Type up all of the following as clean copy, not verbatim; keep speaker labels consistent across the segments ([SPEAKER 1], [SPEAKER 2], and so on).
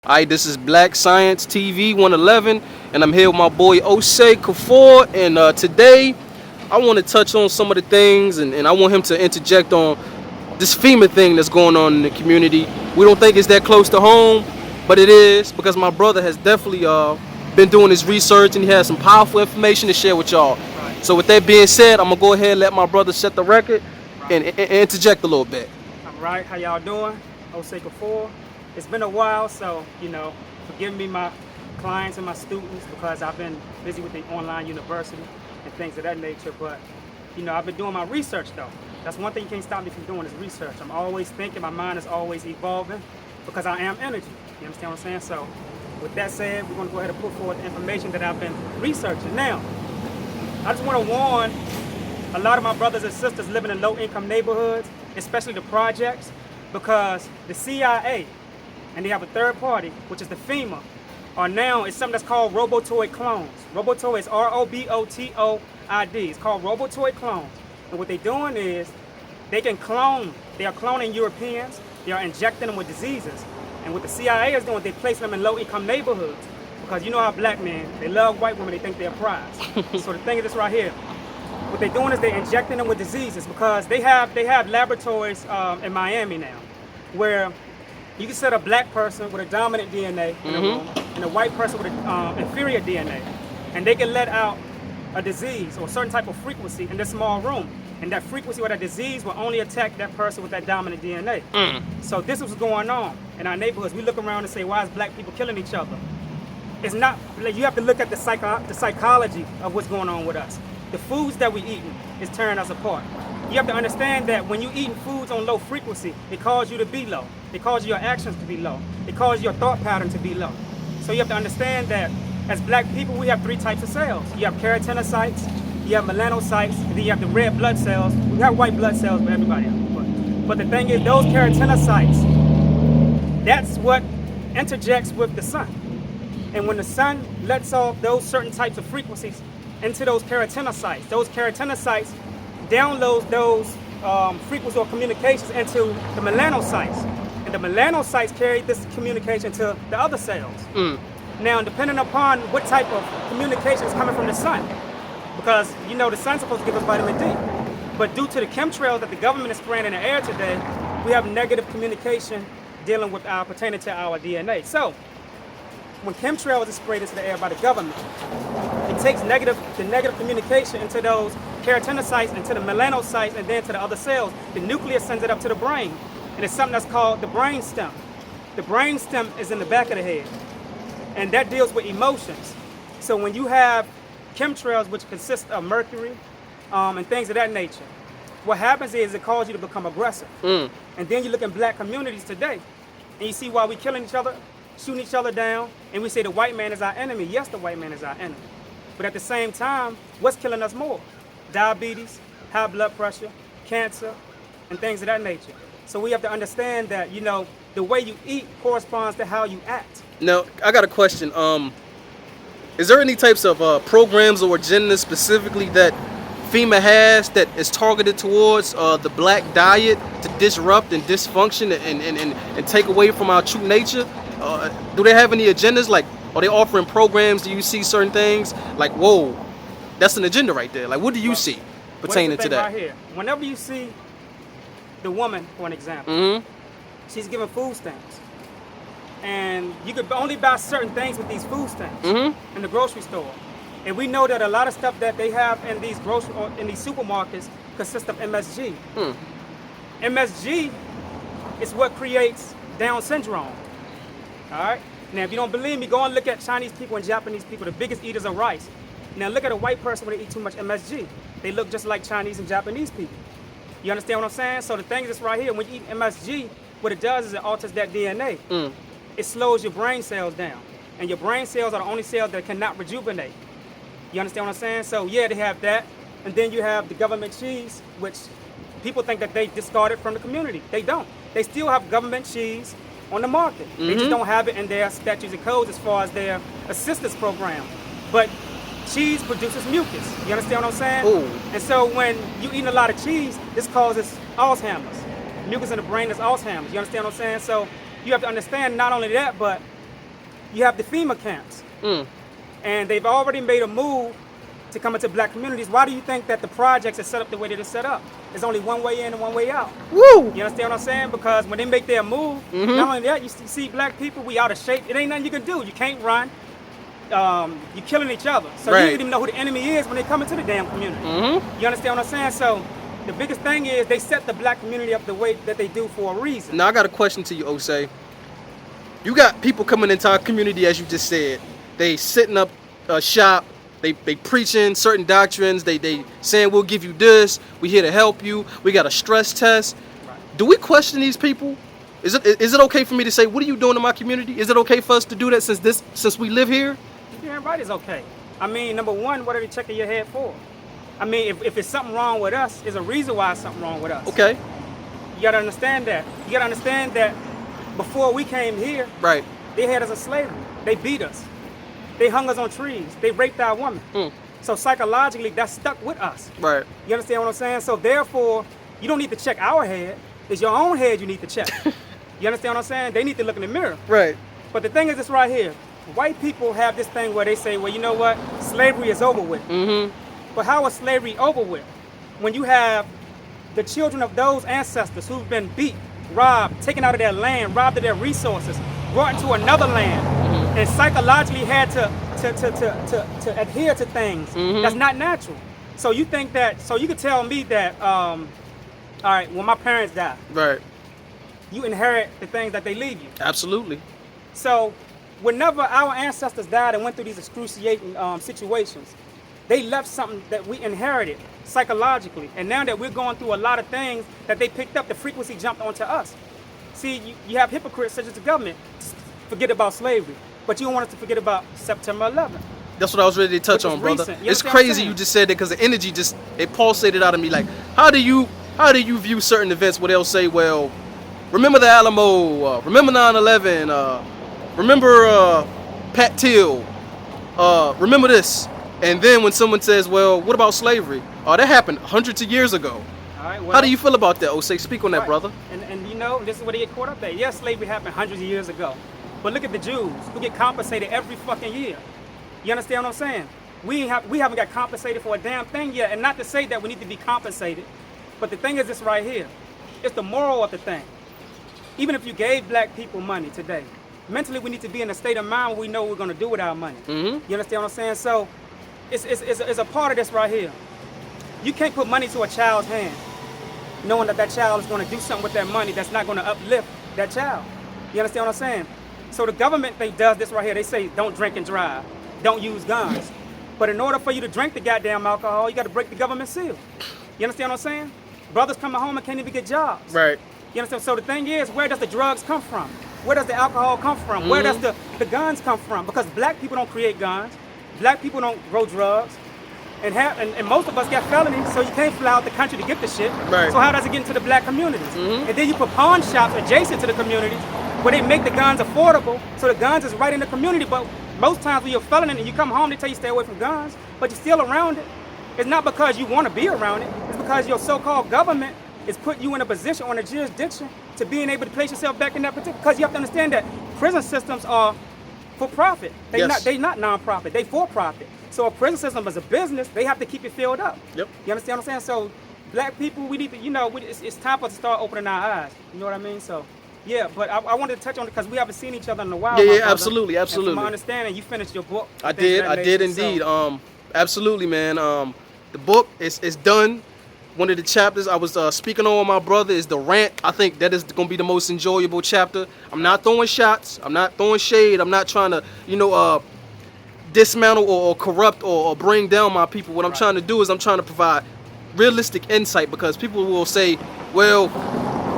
[SPEAKER 1] Alright, this is Black Science TV 111, and I'm here with my boy Osei Kufuor, and today I want to touch on some of the things, and I want him to interject on this FEMA thing that's going on in the community. We don't think it's that close to home, but it is, because my brother has definitely been doing his research, and he has some powerful information to share with y'all.
[SPEAKER 2] Right.
[SPEAKER 1] So with that being said, I'm going to go ahead and let my brother set the record and interject a little bit.
[SPEAKER 2] All right, how y'all doing? Osei Kufuor. It's been a while, so, forgive me my clients and my students because I've been busy with the online university and things of that nature, but, I've been doing my research, though. That's one thing you can't stop me from doing is research. I'm always thinking, my mind is always evolving because I am energy. You understand what I'm saying? So, with that said, we're going to go ahead and put forward the information that I've been researching. Now, I just want to warn a lot of my brothers and sisters living in low-income neighborhoods, especially the projects, because the CIA, and they have a third party, which is the FEMA, it's something that's called Robotoid clones. Robotoid is R-O-B-O-T-O-I-D. It's called Robotoid clones. And what they're doing is they are cloning Europeans, they are injecting them with diseases. And what the CIA is doing, they place them in low-income neighborhoods. Because you know how black men, they love white women, they think they're a prize. So the thing is this right here. What they're doing is they're injecting them with diseases because they have laboratories in Miami now where you can set a black person with a dominant DNA in a room and a white person with an inferior DNA, and they can let out a disease or a certain type of frequency in this small room, and that frequency or that disease will only attack that person with that dominant DNA. So this is what's going on in our neighborhoods. We look around and say, why is black people killing each other? It's not, you have to look at the psychology of what's going on with us. The foods that we eating is tearing us apart. You have to understand that when you eating foods on low frequency, it causes you to be low. It causes your actions to be low. It causes your thought pattern to be low. So you have to understand that as black people, we have three types of cells. You have keratinocytes, you have melanocytes, and then you have the red blood cells. We have white blood cells for everybody else. But the thing is, those keratinocytes, that's what interjects with the sun. And when the sun lets off those certain types of frequencies into those keratinocytes downloads those frequencies or communications into the melanocytes. And the melanocytes carry this communication to the other cells. Now, depending upon what type of communication is coming from the sun, because the sun's supposed to give us vitamin D, but due to the chemtrails that the government is spraying in the air today, we have negative communication dealing with pertaining to our DNA. So, when chemtrails is sprayed into the air by the government, it takes the negative communication into those keratinocytes, into the melanocytes, and then to the other cells. The nucleus sends it up to the brain, and it's something that's called the brain stem. The brain stem is in the back of the head, and that deals with emotions. So when you have chemtrails, which consist of mercury and things of that nature, what happens is it causes you to become aggressive. And then you look in black communities today, and you see why we killing each other, shooting each other down, and we say the white man is our enemy. Yes, the white man is our enemy. But at the same time, what's killing us more? Diabetes, high blood pressure, cancer, and things of that nature. So we have to understand that, the way you eat corresponds to how you act.
[SPEAKER 1] Now, I got a question. Is there any types of programs or agendas specifically that FEMA has that is targeted towards the black diet to disrupt and dysfunction and take away from our true nature? Do they have any agendas? Like, are they offering programs? Do you see certain things? Like, whoa, that's an agenda right there. Like, what do you see pertaining to that?
[SPEAKER 2] Right here. Whenever you see the woman, for an example, she's giving food stamps. And you could only buy certain things with these food stamps in the grocery store. And we know that a lot of stuff that they have in these supermarkets consists of MSG. MSG is what creates Down syndrome. All right? Now, if you don't believe me, go and look at Chinese people and Japanese people, the biggest eaters of rice. Now, look at a white person when they eat too much MSG. They look just like Chinese and Japanese people. You understand what I'm saying? So the thing is right here, when you eat MSG, what it does is it alters that DNA. It slows your brain cells down. And your brain cells are the only cells that cannot rejuvenate. You understand what I'm saying? So yeah, they have that. And then you have the government cheese, which people think that they discarded from the community. They don't. They still have government cheese on the market. They just don't have it in their statutes and codes as far as their assistance program. But cheese produces mucus. You understand what I'm saying?
[SPEAKER 1] Ooh.
[SPEAKER 2] And so when you eat a lot of cheese, this causes Alzheimer's. Mucus in the brain is Alzheimer's. You understand what I'm saying? So you have to understand not only that, but you have the FEMA camps. And they've already made a move to come into black communities. Why do you think that the projects are set up the way that it's set up? There's only one way in and one way out.
[SPEAKER 1] Woo!
[SPEAKER 2] You understand what I'm saying? Because when they make their move, not only that, you see black people, we out of shape. It ain't nothing you can do. You can't run. You're killing each other. So you don't even know who the enemy is when they come into the damn community. You understand what I'm saying? So the biggest thing is they set the black community up the way that they do for a reason.
[SPEAKER 1] Now I got a question to you, Osei. You got people coming into our community, as you just said. They setting up a shop. They preaching certain doctrines. They saying we'll give you this. We here to help you. We got a stress test. Do we question these people? Is it okay for me to say, what are you doing in my community? Is it okay for us to do that since we live here?
[SPEAKER 2] Yeah, right, it's okay. I mean, number one, what are they checking your head for? I mean, if it's something wrong with us, there's a reason why it's something wrong with us.
[SPEAKER 1] Okay.
[SPEAKER 2] You gotta understand that. You gotta understand that before we came here,
[SPEAKER 1] Right.
[SPEAKER 2] they had us in slavery. They beat us. They hung us on trees. They raped our women. So psychologically, that's stuck with us.
[SPEAKER 1] Right.
[SPEAKER 2] You understand what I'm saying? So therefore, you don't need to check our head. It's your own head you need to check. You understand what I'm saying? They need to look in the mirror.
[SPEAKER 1] Right.
[SPEAKER 2] But the thing is this right here. White people have this thing where they say, well, you know what? Slavery is over with. But how is slavery over with? When you have the children of those ancestors who've been beat, robbed, taken out of their land, robbed of their resources, brought into another land, and psychologically had to adhere to things that's not natural. So you think that, so you could tell me that, all right, when my parents die,
[SPEAKER 1] Right.
[SPEAKER 2] you inherit the things that they leave you.
[SPEAKER 1] Absolutely.
[SPEAKER 2] So whenever our ancestors died and went through these excruciating situations, they left something that we inherited psychologically. And now that we're going through a lot of things that they picked up, the frequency jumped onto us. See, you have hypocrites such as the government forget about slavery, but you don't want us to forget about September 11th.
[SPEAKER 1] That's what I was ready to touch on, brother.
[SPEAKER 2] Recent. You
[SPEAKER 1] It's
[SPEAKER 2] understand what I'm
[SPEAKER 1] crazy
[SPEAKER 2] saying?
[SPEAKER 1] you just said that because the energy just, it pulsated out of me. Like, how do you view certain events where they'll say, well, remember the Alamo, remember 9/11, remember Pat Till, remember this. And then when someone says, well, what about slavery? Oh, that happened hundreds of years ago.
[SPEAKER 2] All right, well,
[SPEAKER 1] How do you feel about that, Osei? Speak on that,
[SPEAKER 2] right.
[SPEAKER 1] brother.
[SPEAKER 2] And you know, this is where they get caught up at. Yes, slavery happened hundreds of years ago. But look at the Jews who get compensated every fucking year. You understand what I'm saying? We haven't got compensated for a damn thing yet. And not to say that we need to be compensated, but the thing is this right here. It's the moral of the thing. Even if you gave black people money today, mentally we need to be in a state of mind where we know what we're going to do with our money. You understand what I'm saying? So it's a part of this right here. You can't put money to a child's hand knowing that that child is going to do something with that money that's not going to uplift that child. You understand what I'm saying? So the government does this right here. They say don't drink and drive, don't use guns. But in order for you to drink the goddamn alcohol, you got to break the government seal. You understand what I'm saying? Brothers coming home and can't even get jobs.
[SPEAKER 1] Right.
[SPEAKER 2] You understand? So the thing is, where does the drugs come from? Where does the alcohol come from? Where does the guns come from? Because black people don't create guns. Black people don't grow drugs. And most of us got felonies, so you can't fly out the country to get the shit.
[SPEAKER 1] Right.
[SPEAKER 2] So how does it get into the black communities? And then you put pawn shops adjacent to the communities where they make the guns affordable, so the guns is right in the community. But most times when you're a felon and you come home, they tell you stay away from guns, but you're still around it. It's not because you want to be around it. It's because your so-called government is putting you in a position or in a jurisdiction to being able to place yourself back in that particular. Because you have to understand that prison systems are for profit. They not non-profit. They for profit. So a prison system is a business. They have to keep it filled up.
[SPEAKER 1] Yep.
[SPEAKER 2] You understand what I'm saying? So black people, we need to, you know, it's time for us to start opening our eyes. You know what I mean? So yeah, but I wanted to touch on it because we haven't seen each other in a while.
[SPEAKER 1] Yeah,
[SPEAKER 2] my
[SPEAKER 1] yeah,
[SPEAKER 2] brother.
[SPEAKER 1] absolutely,
[SPEAKER 2] And
[SPEAKER 1] absolutely.
[SPEAKER 2] from my understanding, you finished your book.
[SPEAKER 1] I did indeed. Absolutely, man. The book is done. One of the chapters I was speaking on with my brother is the rant. I think that is going to be the most enjoyable chapter. I'm not throwing shots. I'm not throwing shade. I'm not trying to, dismantle or corrupt or bring down my people. What I'm trying to do is I'm trying to provide realistic insight, because people will say, well,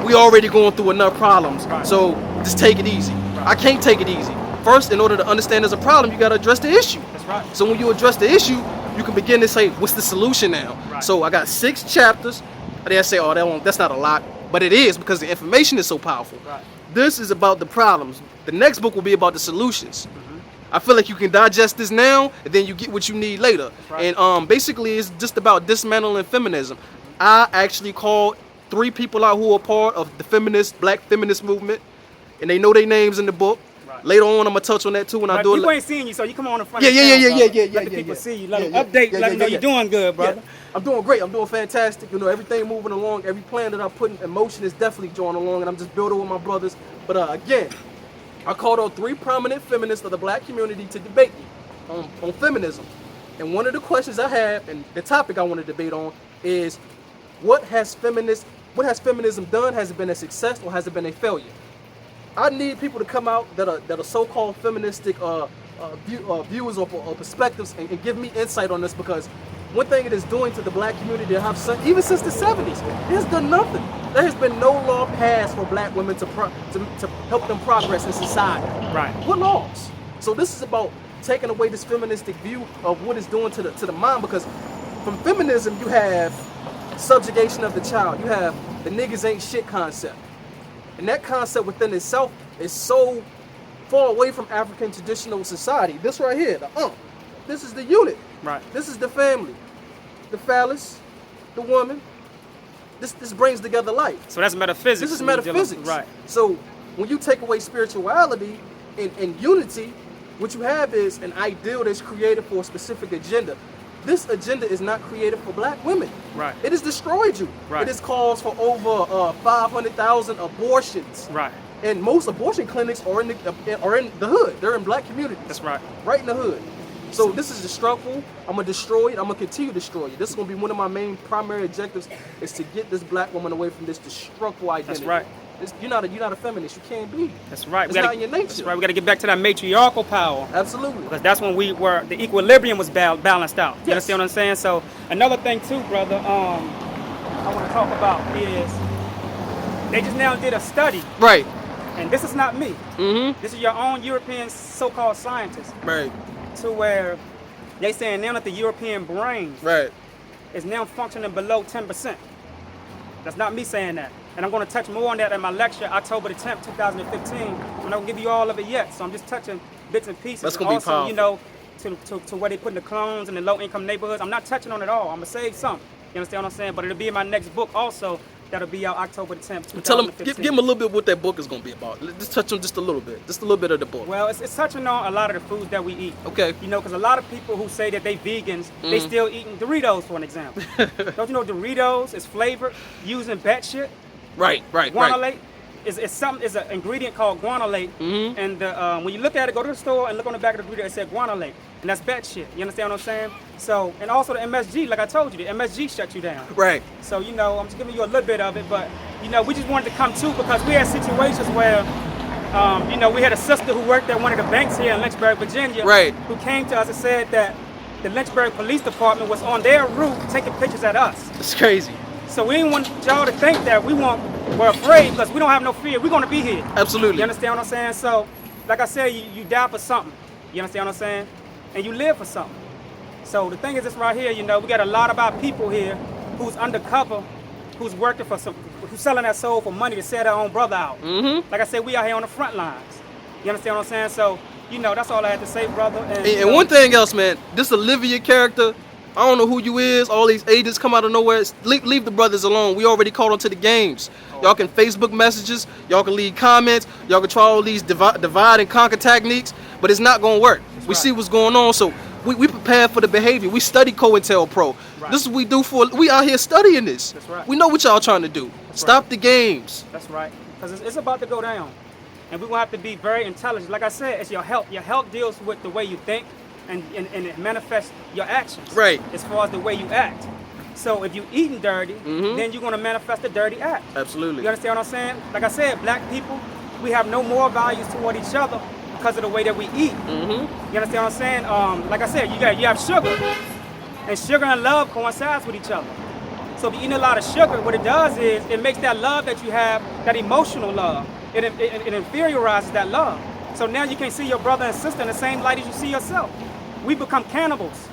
[SPEAKER 1] we already going through enough problems, so just take it easy. I can't take it easy. First, in order to understand there's a problem, you got to address the issue.
[SPEAKER 2] That's right.
[SPEAKER 1] So when you address the issue, you can begin to say, what's the solution now?
[SPEAKER 2] Right.
[SPEAKER 1] So I got 6 chapters. They say, oh, that's not a lot. But it is, because the information is so powerful.
[SPEAKER 2] Right.
[SPEAKER 1] This is about the problems. The next book will be about the solutions. I feel like you can digest this now, and then you get what you need later.
[SPEAKER 2] Right.
[SPEAKER 1] And basically, it's just about dismantling feminism. I actually called 3 people out who are part of the black feminist movement, and they know their names in the book.
[SPEAKER 2] Right.
[SPEAKER 1] Later on, I'm gonna touch on that too when I do it.
[SPEAKER 2] People ain't seeing you, so you come on in front
[SPEAKER 1] Yeah,
[SPEAKER 2] of the
[SPEAKER 1] yeah,
[SPEAKER 2] camera,
[SPEAKER 1] yeah,
[SPEAKER 2] brother.
[SPEAKER 1] yeah, yeah,
[SPEAKER 2] Let the
[SPEAKER 1] yeah,
[SPEAKER 2] people
[SPEAKER 1] yeah.
[SPEAKER 2] see you. Let them
[SPEAKER 1] Yeah,
[SPEAKER 2] update.
[SPEAKER 1] yeah,
[SPEAKER 2] Let them know
[SPEAKER 1] yeah,
[SPEAKER 2] you're doing good, brother.
[SPEAKER 1] Yeah. I'm doing great. I'm doing fantastic. You know, everything moving along. Every plan that I put in motion is definitely drawing along, and I'm just building with my brothers. But again, I called on 3 prominent feminists of the black community to debate me on feminism. And one of the questions I have, and the topic I want to debate on, is what has feminism done? Has it been a success or has it been a failure? I need people to come out that are so-called feministic views or perspectives and give me insight on this, because one thing it is doing to the black community, even since the 70s, it has done nothing. There has been no law passed for black women to help them progress in society.
[SPEAKER 2] Right.
[SPEAKER 1] What laws? So this is about taking away this feministic view of what it's doing to the mind, because from feminism you have subjugation of the child, you have the niggas ain't shit concept. And that concept within itself is so far away from African traditional society. This right here, this is the unit.
[SPEAKER 2] Right.
[SPEAKER 1] This is the family. The phallus, the woman. This brings together life.
[SPEAKER 2] So that's metaphysics.
[SPEAKER 1] This is metaphysics.
[SPEAKER 2] Right.
[SPEAKER 1] So when you take away spirituality and unity, what you have is an ideal that's created for a specific agenda. This agenda is not created for black women.
[SPEAKER 2] Right.
[SPEAKER 1] It has destroyed you.
[SPEAKER 2] Right.
[SPEAKER 1] It has caused for over 500,000 abortions.
[SPEAKER 2] Right.
[SPEAKER 1] And most abortion clinics are in the hood. They're in black communities.
[SPEAKER 2] That's right.
[SPEAKER 1] Right in the hood. So this is destructive. I'm gonna destroy it. I'm gonna continue to destroy it. This is gonna be one of my main primary objectives, is to get this black woman away from this destructive identity.
[SPEAKER 2] That's right.
[SPEAKER 1] You're not a feminist. You can't be.
[SPEAKER 2] That's right.
[SPEAKER 1] It's not in your nature.
[SPEAKER 2] That's right. We got to get back to that matriarchal power.
[SPEAKER 1] Absolutely.
[SPEAKER 2] Because that's when the equilibrium was balanced out. You
[SPEAKER 1] Yes.
[SPEAKER 2] understand what I'm saying? So another thing too, brother, I want to talk about is they just now did a study,
[SPEAKER 1] Right.
[SPEAKER 2] and this is not me.
[SPEAKER 1] Mm-hmm.
[SPEAKER 2] This is your own European so-called scientists,
[SPEAKER 1] Right.
[SPEAKER 2] to where they saying now that the European brain
[SPEAKER 1] Right.
[SPEAKER 2] is now functioning below 10%. That's not me saying that. And I'm going to touch more on that in my lecture, October the 10th, 2015. I'm not going to give you all of it yet, so I'm just touching bits and pieces.
[SPEAKER 1] That's
[SPEAKER 2] And
[SPEAKER 1] gonna be
[SPEAKER 2] also, you
[SPEAKER 1] powerful.
[SPEAKER 2] know, to where they putting the clones in the low-income neighborhoods. I'm not touching on it all. I'm going to save some. You understand what I'm saying? But it'll be in my next book also. That'll be out October the 10th, 2015.
[SPEAKER 1] Tell them, give them a little bit what that book is going to be about. Just touch on just a little bit. Just a little bit of the book.
[SPEAKER 2] Well, it's touching on a lot of the foods that we eat.
[SPEAKER 1] Okay.
[SPEAKER 2] You know, because a lot of people who say that they vegans, they still eating Doritos, for an example. Don't you know Doritos is flavored using bat shit?
[SPEAKER 1] Right.
[SPEAKER 2] Guanylate is an ingredient called guanylate, and when you look at it, go to the store and look on the back of the Dorito, it said guanylate, and that's bat shit. You understand what I'm saying? So, and also the MSG, like I told you, the MSG shut you down.
[SPEAKER 1] Right.
[SPEAKER 2] So, you know, I'm just giving you a little bit of it, but you know, we just wanted to come to, because we had situations where, you know, we had a sister who worked at one of the banks here in Lynchburg, Virginia,
[SPEAKER 1] Right.
[SPEAKER 2] who came to us and said that the Lynchburg Police Department was on their roof taking pictures at us.
[SPEAKER 1] It's crazy.
[SPEAKER 2] So we didn't want y'all to think that we're afraid, because we don't have no fear. We're going to be here.
[SPEAKER 1] Absolutely.
[SPEAKER 2] You understand what I'm saying? So, like I said, you die for something. You understand what I'm saying? And you live for something. So the thing is this right here, you know, we got a lot of our people here who's undercover, who's working for who's selling their soul for money to sell their own brother out.
[SPEAKER 1] Mm-hmm.
[SPEAKER 2] Like I said, we out here on the front lines. You understand what I'm saying? So, you know, that's all I had to say, brother. And you
[SPEAKER 1] And
[SPEAKER 2] know,
[SPEAKER 1] one thing else, man, this Olivia character, I don't know who you is. All these agents come out of nowhere. Leave the brothers alone. We already called onto the games. Y'all can Facebook messages. Y'all can leave comments. Y'all can try all these divide and conquer techniques, but it's not gonna work. We see what's going on, so we prepare for the behavior. We study COINTELPRO.
[SPEAKER 2] Right.
[SPEAKER 1] This is what we do we out here studying this.
[SPEAKER 2] That's right.
[SPEAKER 1] We know what y'all trying to do. Stop the games.
[SPEAKER 2] That's right. Because it's about to go down. And we're going to have to be very intelligent. Like I said, it's your health. Your health deals with the way you think, and it manifests your actions.
[SPEAKER 1] Right.
[SPEAKER 2] As far as the way you act. So if you eating dirty, then you're going to manifest a dirty act.
[SPEAKER 1] Absolutely.
[SPEAKER 2] You understand what I'm saying? Like I said, black people, we have no moral values toward each other because of the way that we eat. You understand what I'm saying? Like I said, you have sugar, and sugar and love coincides with each other. So if you're eating a lot of sugar, what it does is it makes that love that you have, that emotional love, it inferiorizes that love. So now you can't see your brother and sister in the same light as you see yourself. We become cannibals.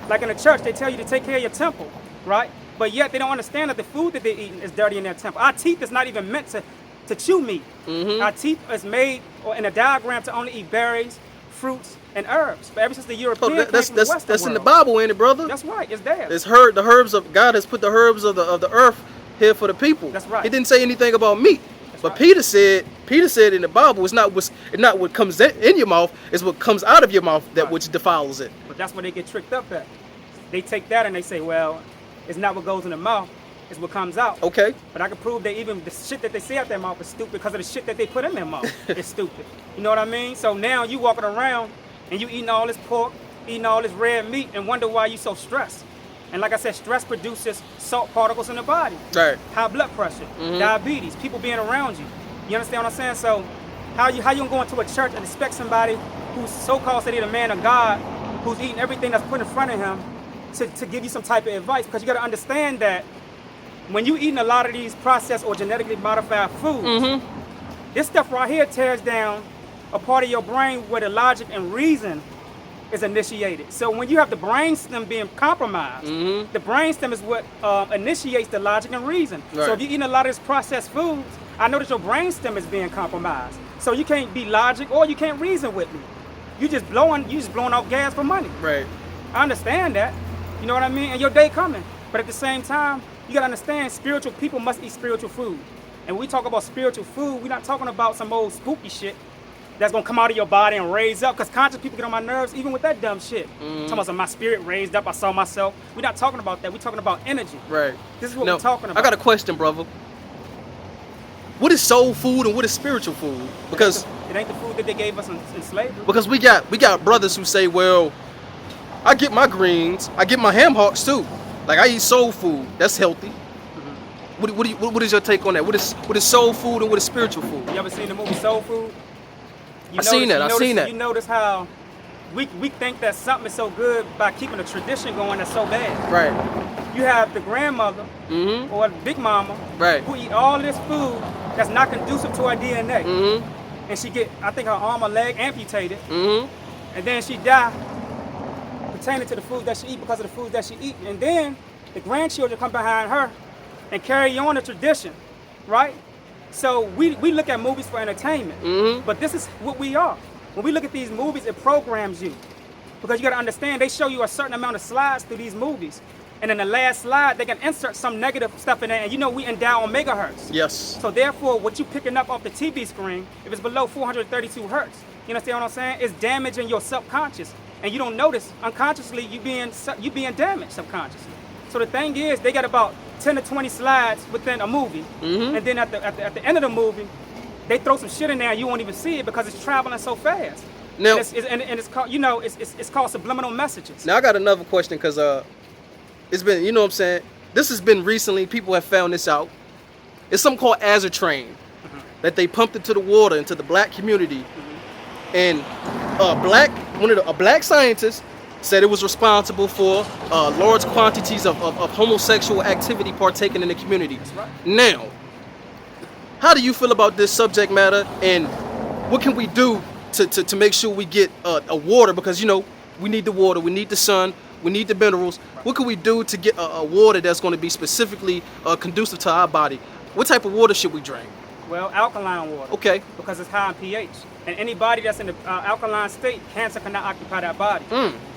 [SPEAKER 2] Like in the church, they tell you to take care of your temple, right? But yet they don't understand that the food that they're eating is dirty in their temple. Our teeth is not even meant to chew meat. Our teeth is made in a diagram to only eat berries, fruits, and herbs. But ever since the European came from the Western
[SPEAKER 1] that's in the
[SPEAKER 2] world.
[SPEAKER 1] Bible, ain't it, brother?
[SPEAKER 2] That's right, it's there.
[SPEAKER 1] It's the herbs of God has put the herbs of the earth here for the people.
[SPEAKER 2] That's right.
[SPEAKER 1] He didn't say anything about meat. But Peter said in the Bible, it's not what comes in your mouth, it's what comes out of your mouth that which defiles it.
[SPEAKER 2] But that's where they get tricked up at. They take that and they say, well, it's not what goes in the mouth, it's what comes out.
[SPEAKER 1] Okay.
[SPEAKER 2] But I can prove that even the shit that they say out their mouth is stupid because of the shit that they put in their mouth. It's stupid. You know what I mean? So now you walking around and you eating all this pork, eating all this red meat, and wonder why you so stressed. And like I said, stress produces salt particles in the body.
[SPEAKER 1] Right.
[SPEAKER 2] High blood pressure, diabetes, people being around you. You understand what I'm saying? So how you gonna go into a church and expect somebody who's so-called said he's a man of God, who's eating everything that's put in front of him, to give you some type of advice? Because you gotta understand that when you eating a lot of these processed or genetically modified foods, this stuff right here tears down a part of your brain where the logic and reason is initiated. So when you have the brainstem being compromised, the brainstem is what initiates the logic and reason.
[SPEAKER 1] Right.
[SPEAKER 2] So if you're eating a lot of this processed foods, I know that your brainstem is being compromised. So you can't be logic or you can't reason with me. You just blowing out gas for money.
[SPEAKER 1] Right.
[SPEAKER 2] I understand that. You know what I mean? And your day coming. But at the same time, you gotta understand, spiritual people must eat spiritual food. And when we talk about spiritual food, we're not talking about some old spooky shit that's gonna come out of your body and raise up. Because conscious people get on my nerves, even with that dumb shit. Talking about my spirit raised up, I saw myself. We're not talking about that. We're talking about energy.
[SPEAKER 1] Right.
[SPEAKER 2] This is what
[SPEAKER 1] Now,
[SPEAKER 2] we're talking about.
[SPEAKER 1] I got a question, brother. What is soul food and what is spiritual food? Because
[SPEAKER 2] it ain't the food that they gave us in slavery.
[SPEAKER 1] because we got brothers who say, well, I get my greens, I get my ham hocks too. Like I eat soul food. That's healthy. What is your take on that? What is soul food and what is spiritual food?
[SPEAKER 2] You ever seen the movie Soul Food?
[SPEAKER 1] I've seen that.
[SPEAKER 2] You notice how we think that something is so good by keeping a tradition going that's so bad.
[SPEAKER 1] Right.
[SPEAKER 2] You have the grandmother or the big mama who eat all this food that's not conducive to her DNA. And she get, I think, her arm or leg amputated. And then she die pertaining to the food that she eat because of the food that she eat. And then the grandchildren come behind her and carry on the tradition, right? So we look at movies for entertainment, but this is what we are. When we look at these movies, it programs you. Because you gotta understand, they show you a certain amount of slides through these movies. And in the last slide, they can insert some negative stuff in there. And you know we endow on megahertz.
[SPEAKER 1] Yes.
[SPEAKER 2] So therefore, what you picking up off the TV screen, if it's below 432 hertz, you understand what I'm saying? It's damaging your subconscious. And you don't notice, unconsciously, you being damaged subconsciously. So the thing is, they got about 10 to 20 slides within a movie. And then at the end of the movie, they throw some shit in there and you won't even see it because it's traveling so fast.
[SPEAKER 1] Now,
[SPEAKER 2] and it's called, you know, it's called subliminal messages.
[SPEAKER 1] Now I got another question because it's been, you know what I'm saying, this has been recently, people have found this out. It's something called azotrain that they pumped into the water, into the black community. And a black scientist said it was responsible for large quantities of homosexual activity partaken in the community.
[SPEAKER 2] That's right.
[SPEAKER 1] Now, how do you feel about this subject matter, and what can we do to make sure we get a water? Because, you know, we need the water, we need the sun, we need the minerals. What can we do to get a water that's going to be specifically conducive to our body? What type of water should we drink?
[SPEAKER 2] Well, alkaline water.
[SPEAKER 1] Okay.
[SPEAKER 2] Because it's high in pH. And anybody that's in the alkaline state, cancer cannot occupy that body.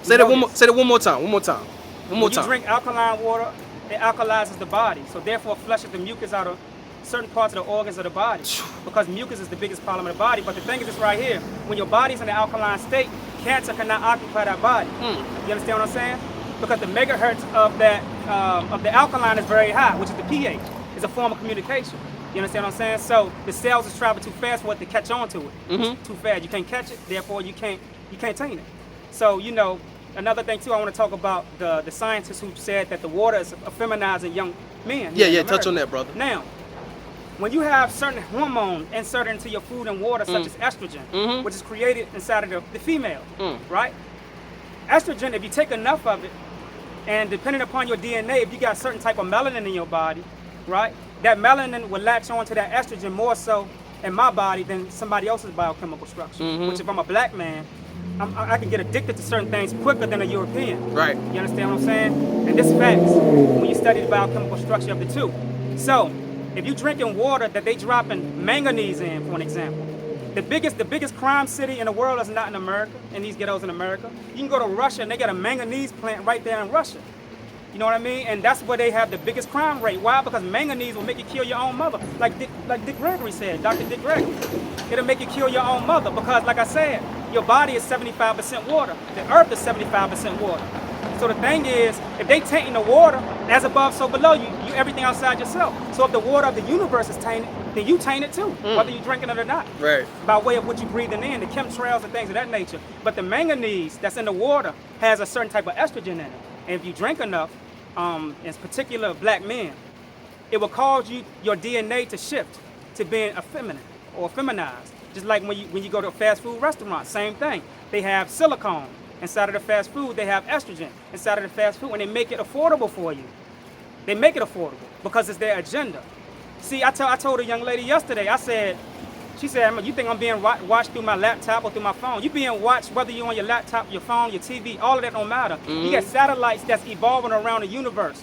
[SPEAKER 1] Say that one more time.
[SPEAKER 2] When you drink alkaline water, it alkalizes the body. So therefore, flushes the mucus out of certain parts of the organs of the body. Because mucus is the biggest problem in the body. But the thing is this right here. When your body's in the alkaline state, cancer cannot occupy that body. You understand what I'm saying? Because the megahertz of the alkaline is very high, which is the pH. It's a form of communication. You understand what I'm saying? So the cells is traveling too fast for it to catch on to it. Too fast. You can't catch it, therefore you can't taint it. So, you know, another thing too, I want to talk about the scientists who said that the water is feminizing young men.
[SPEAKER 1] Yeah, touch on that, brother.
[SPEAKER 2] Now, when you have certain hormones inserted into your food and water, such as estrogen, which is created inside of the female, right? Estrogen, if you take enough of it, and depending upon your DNA, if you got a certain type of melanin in your body, right? That melanin will latch on to that estrogen more so in my body than somebody else's biochemical structure. Which if I'm a black man, I can get addicted to certain things quicker than a European.
[SPEAKER 1] Right.
[SPEAKER 2] You understand what I'm saying? And this facts when you study the biochemical structure of the two. So, if you're drinking water that they dropping manganese in, for an example, the biggest crime city in the world is not in America, in these ghettos in America. You can go to Russia and they got a manganese plant right there in Russia. You know what I mean? And that's where they have the biggest crime rate. Why? Because manganese will make you kill your own mother. Like Dick Gregory said, Dr. Dick Gregory. It'll make you kill your own mother because, like I said, your body is 75% water. The earth is 75% water. So the thing is, if they tainting the water, as above, so below, you everything outside yourself. So if the water of the universe is tainted, then you taint it too, whether you're drinking it or not.
[SPEAKER 1] Right.
[SPEAKER 2] By way of what you're breathing in, the chemtrails and things of that nature. But the manganese that's in the water has a certain type of estrogen in it. And if you drink enough, in particular black men, it will cause your DNA to shift to being effeminate or feminized. Just like when you go to a fast food restaurant, same thing. They have silicone inside of the fast food. They have estrogen inside of the fast food, and they make it affordable for you. They make it affordable because it's their agenda. See, I told a young lady yesterday, she said, you think I'm being watched through my laptop or through my phone? You're being watched whether you're on your laptop, your phone, your TV, all of that don't matter. You got satellites that's evolving around the universe,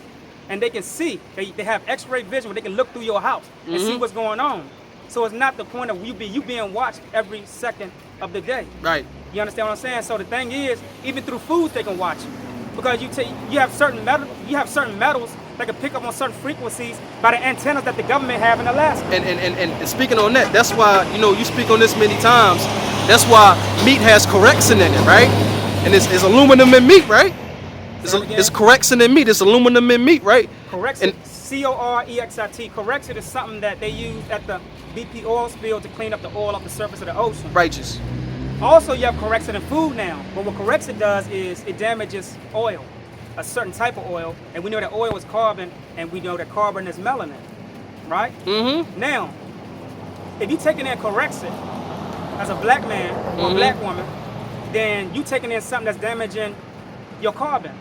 [SPEAKER 2] and they can see, they have x-ray vision where they can look through your house and see what's going on. So it's not the point of you being watched every second of the day.
[SPEAKER 1] Right.
[SPEAKER 2] You understand what I'm saying? So the thing is, even through foods they can watch you. Because you have certain metals that can pick up on certain frequencies by the antennas that the government have in Alaska.
[SPEAKER 1] And speaking on that, that's why, you speak on this many times, that's why meat has correxin in it, right? And it's aluminum in meat, right? It's correxin in meat, it's aluminum in meat, right?
[SPEAKER 2] Corexit, C-O-R-E-X-I-T. Corexit is something that they use at the BP oil spill to clean up the oil off the surface of the ocean.
[SPEAKER 1] Righteous.
[SPEAKER 2] Also, you have Corexit in food now. But what Corexit does is it damages oil, a certain type of oil. And we know that oil is carbon, and we know that carbon is melanin, right? Now, if you're taking in Corexit as a black man or a black woman, then you're taking in something that's damaging your carbon,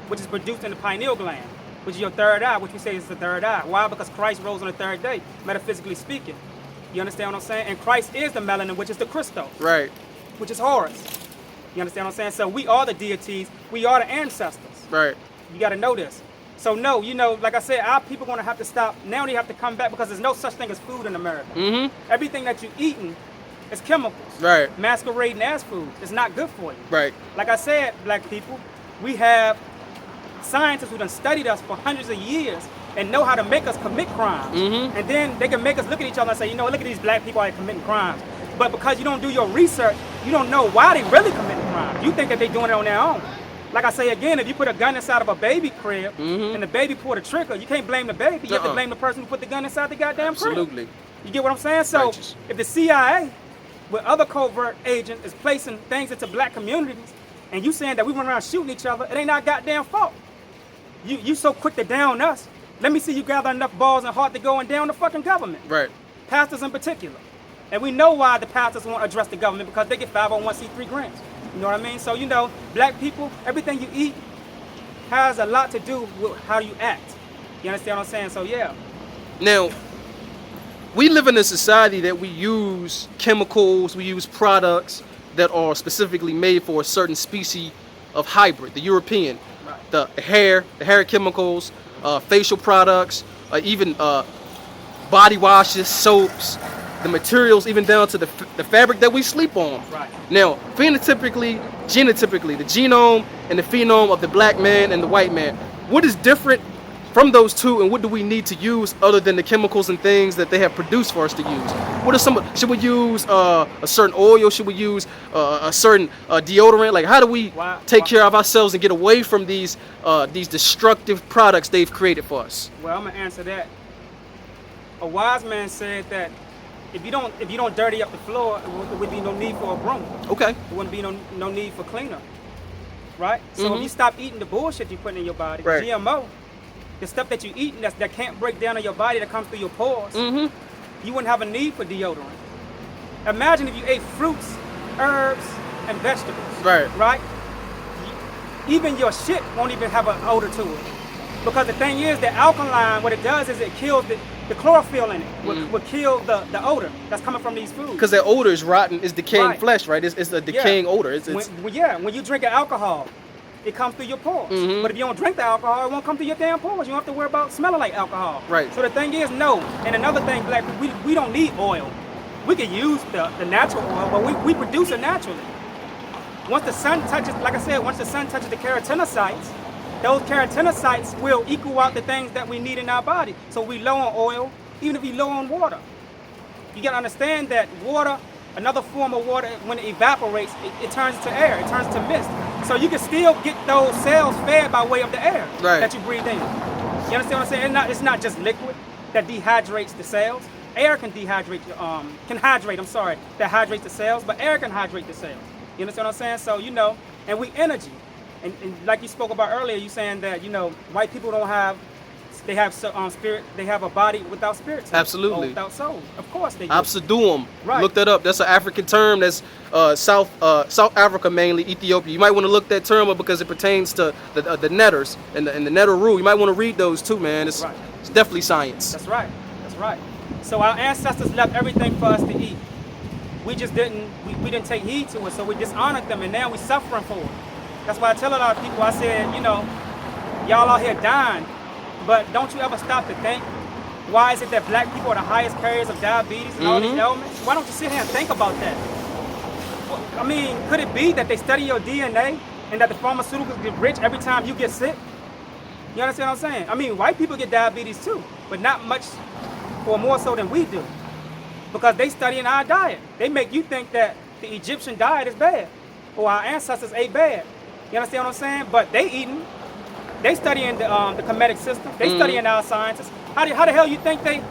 [SPEAKER 2] which is produced in the pineal gland, which is your third eye, which we say is the third eye. Why? Because Christ rose on the third day, metaphysically speaking. You understand what I'm saying? And Christ is the melanin, which is the Christos.
[SPEAKER 1] Right.
[SPEAKER 2] Which is Horus. You understand what I'm saying? So we are the deities. We are the ancestors.
[SPEAKER 1] Right.
[SPEAKER 2] You got to know this. So no, like I said, our people are going to have to stop. Now they have to come back because there's no such thing as food in America. Everything that you're eating is chemicals.
[SPEAKER 1] Right.
[SPEAKER 2] Masquerading as food. It's not good for you.
[SPEAKER 1] Right.
[SPEAKER 2] Like I said, black people, we have scientists who done studied us for hundreds of years and know how to make us commit crimes. And then they can make us look at each other and say, look at these black people out here committing crimes. But because you don't do your research, you don't know why they really committing crimes. You think that they're doing it on their own. Like I say again, if you put a gun inside of a baby crib and the baby pulled a trigger, you can't blame the baby. You have to blame the person who put the gun inside the goddamn crib.
[SPEAKER 1] Absolutely.
[SPEAKER 2] You get what I'm saying? So if the CIA with other covert agents is placing things into black communities and you saying that we run around shooting each other, it ain't our goddamn fault. You so quick to down us. Let me see you gather enough balls and heart to go and down the fucking government.
[SPEAKER 1] Right.
[SPEAKER 2] Pastors in particular. And we know why the pastors won't address the government, because they get 501c3 grants. You know what I mean? So, black people, everything you eat has a lot to do with how you act. You understand what I'm saying? So, yeah.
[SPEAKER 1] Now, we live in a society that we use chemicals, we use products that are specifically made for a certain species of hybrid, the European. Right. The hair chemicals, facial products, even body washes, soaps, the materials, even down to the fabric that we sleep on.
[SPEAKER 2] Right.
[SPEAKER 1] Now, phenotypically, genotypically, the genome and the phenome of the black man and the white man, what is different from those two, and what do we need to use other than the chemicals and things that they have produced for us to use? What are should we use a certain oil? Should we use a certain deodorant? Like, how do we take care of ourselves and get away from these destructive products they've created for us?
[SPEAKER 2] Well, I'm gonna answer that. A wise man said that if you don't dirty up the floor, there would be no need for a broom. Okay. There wouldn't be no need for cleaner. Right? So if you stop eating the bullshit you're putting in your body, right. GMO, the stuff that you're eating that can't break down in your body, that comes through your pores, you wouldn't have a need for deodorant. Imagine if you ate fruits, herbs, and vegetables. Right. Right? Even your shit won't even have an odor to it. Because the thing is, the alkaline, what it does is it kills the chlorophyll in it, will kill the odor that's coming from these foods. Because
[SPEAKER 1] that odor is rotten, is decaying flesh, right? It's a decaying odor.
[SPEAKER 2] When you drink alcohol, it comes through your pores. But if you don't drink the alcohol, it won't come through your damn pores. You don't have to worry about smelling like alcohol. Right. So the thing is, no. And another thing, black people, we don't need oil. We can use the natural oil, but we produce it naturally. Once the sun touches, like I said, once the sun touches the keratinocytes, those keratinocytes will equal out the things that we need in our body. So we low on oil, even if we low on water. You got to understand that water, another form of water, when it evaporates, it turns to air, it turns to mist. So you can still get those cells fed by way of the air that you breathe in. You understand what I'm saying? It's not just liquid that dehydrates the cells. Air can hydrate that hydrates the cells, but air can hydrate the cells. You understand what I'm saying? So, you know, and we energy. And like you spoke about earlier, you saying that, you know, white people don't have, they have spirit, they have a body without spirit.
[SPEAKER 1] Absolutely.
[SPEAKER 2] Or without soul. Of course they do.
[SPEAKER 1] Absaduum.
[SPEAKER 2] Right.
[SPEAKER 1] Look that up. That's an African term. That's South Africa mainly, Ethiopia. You might want to look that term up because it pertains to the netters and the netter rule. You might want to read those too, man. It's definitely science.
[SPEAKER 2] That's right. That's right. So our ancestors left everything for us to eat. We just didn't, we didn't take heed to it, so we dishonored them, and now we're suffering for it. That's why I tell a lot of people, I said, you know, y'all out here dying, but don't you ever stop to think, why is it that black people are the highest carriers of diabetes and all these ailments? Why don't you sit here and think about that? Well, I mean, could it be that they study your DNA and that the pharmaceuticals get rich every time you get sick? You understand what I'm saying? I mean, white people get diabetes too, but not much or more so than we do, because they study in our diet. They make you think that the Egyptian diet is bad, or our ancestors ate bad. You understand what I'm saying? But they studying the kemetic system. They studying our sciences. How the hell you think they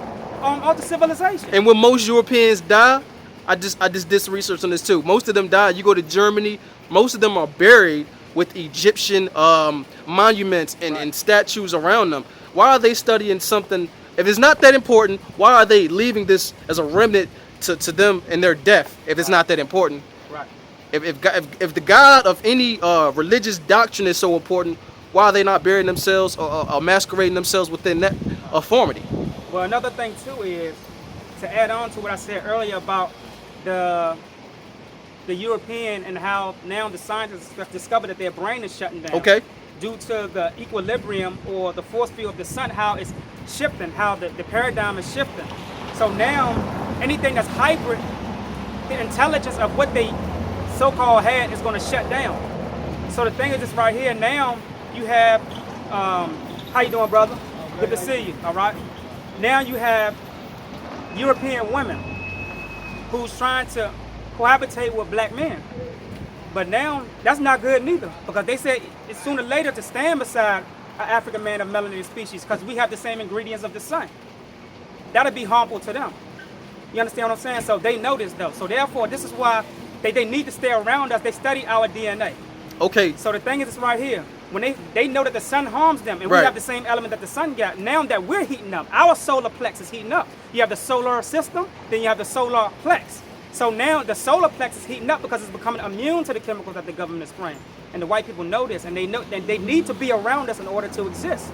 [SPEAKER 2] alter civilization?
[SPEAKER 1] And when most Europeans die, I just did some research on this too. Most of them die. You go to Germany, most of them are buried with Egyptian monuments and statues around them. Why are they studying something? If it's not that important, why are they leaving this as a remnant to them in their death? If it's not that important,
[SPEAKER 2] Right.
[SPEAKER 1] If the God of any religious doctrine is so important, why are they not burying themselves or masquerading themselves within that formality?
[SPEAKER 2] Well, another thing too is to add on to what I said earlier about the European and how now the scientists have discovered that their brain is shutting down.
[SPEAKER 1] Okay.
[SPEAKER 2] Due to the equilibrium or the force field of the sun, how it's shifting, how the paradigm is shifting. So now anything that's hybrid, the intelligence of what they so-called had is going to shut down. So the thing is this right here, now you have, how you doing, brother? Good to see you, all right? Now you have European women who's trying to cohabitate with black men. But now, that's not good neither, because they say it's sooner or later to stand beside an African man of melanated species, because we have the same ingredients of the sun. That'll be harmful to them. You understand what I'm saying? So they know this though. So therefore, this is why they need to stay around us. They study our DNA.
[SPEAKER 1] Okay.
[SPEAKER 2] So the thing is this right here. When they know that the sun harms them, and we have the same element that the sun got, now that we're heating up, our solar plex is heating up. You have the solar system, then you have the solar plex. So now the solar plex is heating up because it's becoming immune to the chemicals that the government is spraying. And the white people know this, and they know that they need to be around us in order to exist.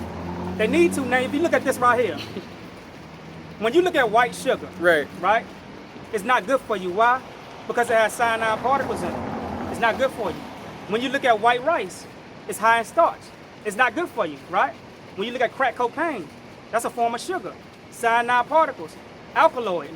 [SPEAKER 2] They need to. Now, if you look at this right here, when you look at white sugar, right, it's not good for you. Why? Because it has cyanide particles in it. It's not good for you. When you look at white rice, it's high in starch. It's not good for you, right? When you look at crack cocaine, that's a form of sugar. Cyanide particles, alkaloid.